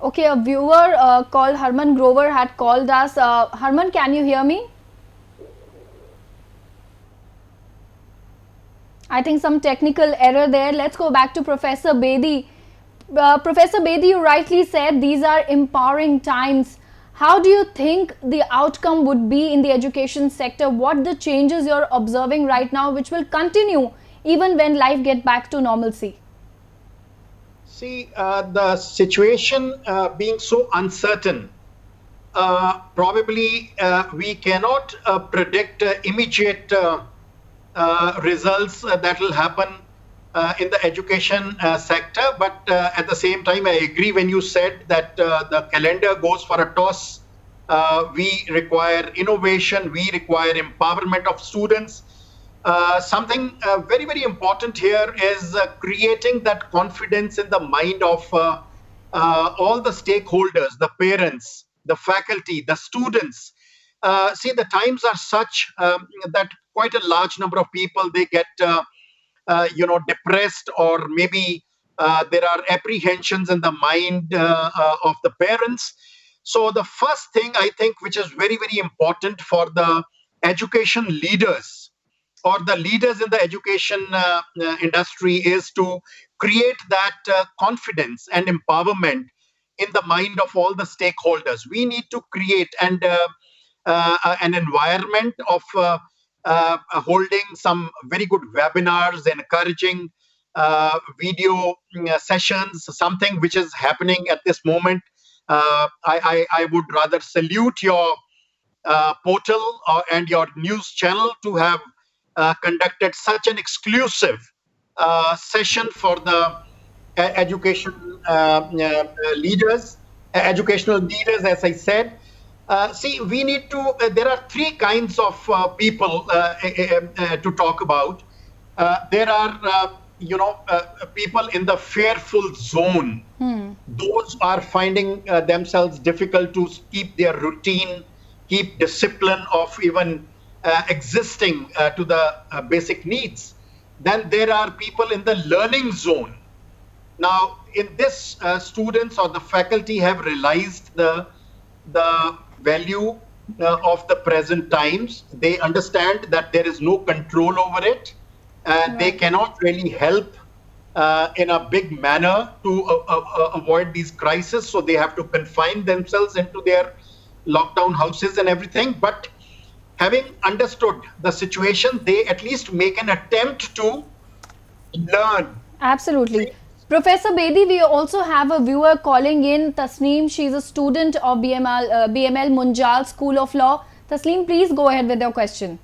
Okay, a viewer called Harman Grover had called us. Harman, can you hear me? I think some technical error there. Let's go back to Professor Bedi. Professor Bedi, you rightly said these are empowering times. How do you think the outcome would be in the education sector? What the changes you're observing right now, which will continue even when life get back to normalcy? See, the situation being so uncertain, probably we cannot predict immediate results that will happen in the education sector. But at the same time, I agree when you said that the calendar goes for a toss. We require innovation, we require empowerment of students. Something very, very important here is creating that confidence in the mind of all the stakeholders, the parents, the faculty, the students. See, the times are such that quite a large number of people, they get depressed, or maybe there are apprehensions in the mind of the parents. So the first thing I think, which is very, very important for the education leaders or the leaders in the education industry, is to create that confidence and empowerment in the mind of all the stakeholders. We need to create an environment of holding some very good webinars, encouraging video sessions, something which is happening at this moment. I would rather salute your portal and your news channel to have conducted such an exclusive session for the education leaders, educational leaders, as I said. See, we need to, there are three kinds of people to talk about. There are, people in the fearful zone. Those are finding themselves difficult to keep their routine, keep discipline of even existing to the basic needs. Then there are people in the learning zone. Now, in this, students or the faculty have realized the value of the present times. They understand that there is no control over it, and they cannot really help in a big manner to avoid these crises. So they have to confine themselves into their lockdown houses and everything. But having understood the situation, they at least make an attempt to learn. Absolutely. Professor Bedi, we also have a viewer calling in, Tasneem. She's a student of BML Munjal School of Law. Tasneem, please go ahead with your question.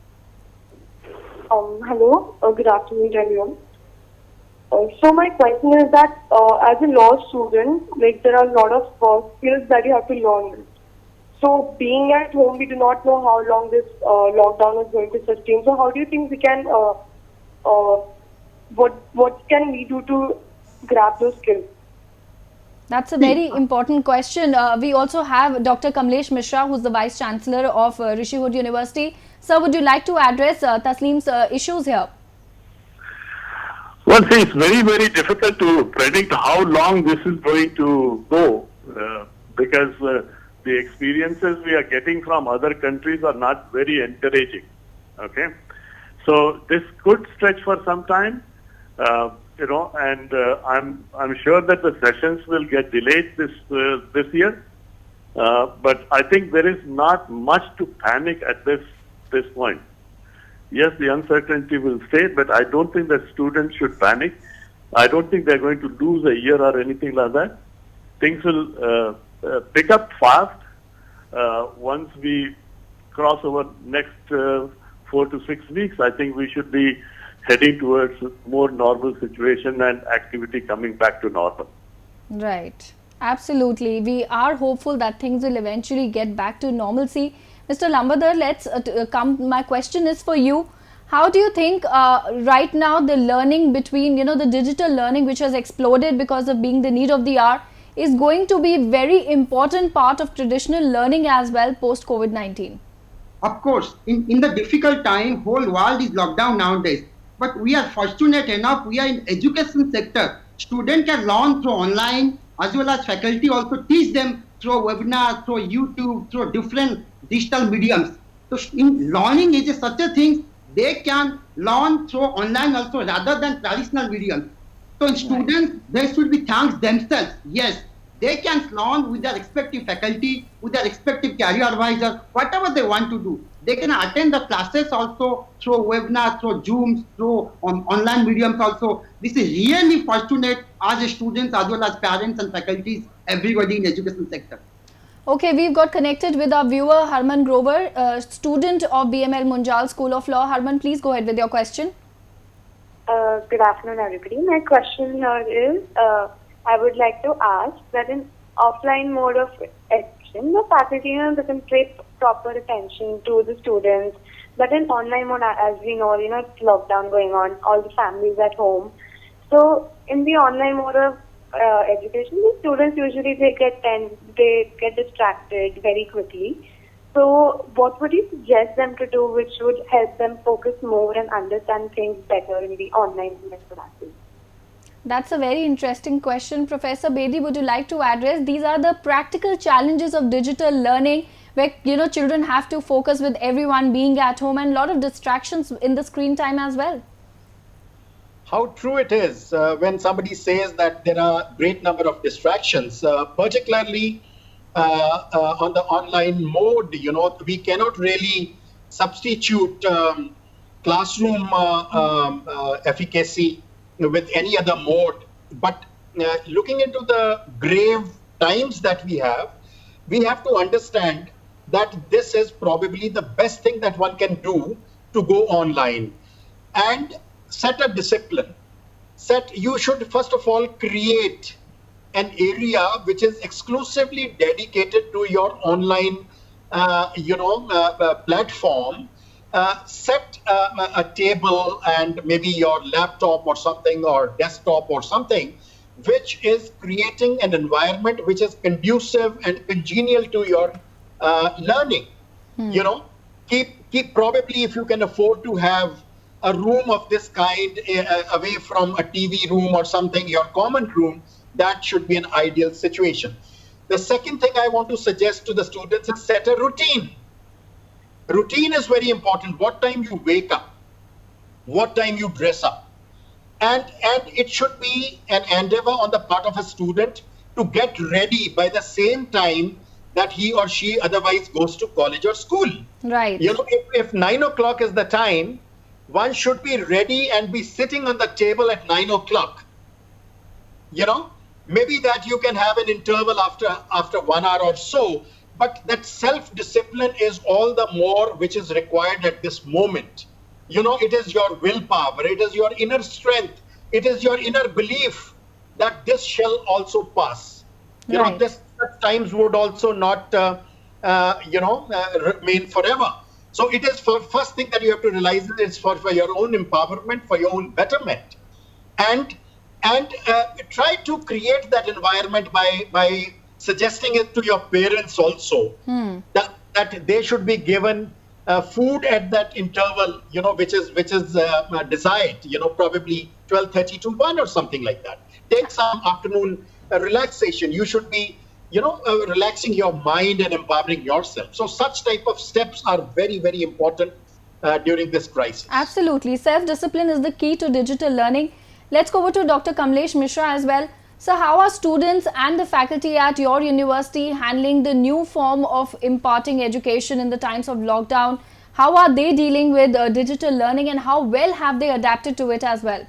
Hello, good afternoon, everyone. So my question is that as a law student, like there are a lot of skills that you have to learn. So being at home, we do not know how long this lockdown is going to sustain. So how do you think we can, what can we do to grab those skills? That's a very important question. We also have Dr. Kamlesh Mishra, who's the Vice Chancellor of Rishihood University. Sir, would you like to address Tasneem's issues here? Well, see, it's very, very difficult to predict how long this is going to go because the experiences we are getting from other countries are not very encouraging. Okay, so this could stretch for some time, and I'm sure that the sessions will get delayed this year. But I think there is not much to panic at this point. Yes, the uncertainty will stay, but I don't think that students should panic. I don't think they're going to lose a year or anything like that. Things will pick up fast once we cross over next 4 to 6 weeks. I think we should be heading towards more normal situation and activity coming back to normal. Right. Absolutely. We are hopeful that things will eventually get back to normalcy. Mr. Lambadar, let's come. My question is for you. How do you think right now the learning between, the digital learning which has exploded because of being the need of the hour is going to be a very important part of traditional learning as well post COVID-19? Of course, in the difficult time, whole world is locked down nowadays. But we are fortunate enough, we are in education sector. Students can learn through online as well as faculty also teach them through webinars, through YouTube, through different digital mediums. So in learning is such a thing, they can learn through online also rather than traditional mediums. So in students, they should be thanks themselves. Yes, they can learn with their respective faculty, with their respective career advisor, whatever they want to do. They can attend the classes also through webinars, through Zooms, through online mediums also. This is really fortunate as students as well as parents and faculties, everybody in education sector. Okay, we've got connected with our viewer Harman Grover, student of BML Munjal School of Law. Harman, please go ahead with your question. Good afternoon, everybody. My question here is, I would like to ask that in offline mode of education, the faculty doesn't pay proper attention to the students. But in online mode, as we know, it's lockdown going on, all the families at home. So in the online mode of education, the students usually they get distracted very quickly. So what would you suggest them to do which would help them focus more and understand things better in the online classes? That's a very interesting question. Professor Bedi, would you like to address? These are the practical challenges of digital learning where, children have to focus with everyone being at home and a lot of distractions in the screen time as well. How true it is when somebody says that there are a great number of distractions, particularly on the online mode. We cannot really substitute classroom efficacy with any other mode. But looking into the grave times that we have to understand that this is probably the best thing that one can do to go online and set a discipline. You should first of all create an area which is exclusively dedicated to your online platform. Set a table and maybe your laptop or something or desktop or something which is creating an environment which is conducive and congenial to your learning. Keep probably, if you can afford to have a room of this kind away from a TV room or something, your common room, that should be an ideal situation. The second thing I want to suggest to the students is set a routine. Routine is very important. What time you wake up, what time you dress up. And it should be an endeavor on the part of a student to get ready by the same time that he or she otherwise goes to college or school. Right. If 9 o'clock is the time, one should be ready and be sitting on the table at 9 o'clock. Maybe that you can have an interval after 1 hour or so, but that self-discipline is all the more which is required at this moment. It is your willpower, it is your inner strength, it is your inner belief that this shall also pass. Right. Such times would also not, remain forever. So it is first thing that you have to realize that it's for your own empowerment, for your own betterment. And try to create that environment by suggesting it to your parents also, that they should be given food at that interval, which is desired, probably 12:30 to 1 or something like that. Take some afternoon relaxation. You should be, relaxing your mind and empowering yourself. So such type of steps are very, very important during this crisis. Absolutely. Self-discipline is the key to digital learning. Let's go over to Dr. Kamlesh Mishra as well. So how are students and the faculty at your university handling the new form of imparting education in the times of lockdown? How are they dealing with digital learning and how well have they adapted to it as well?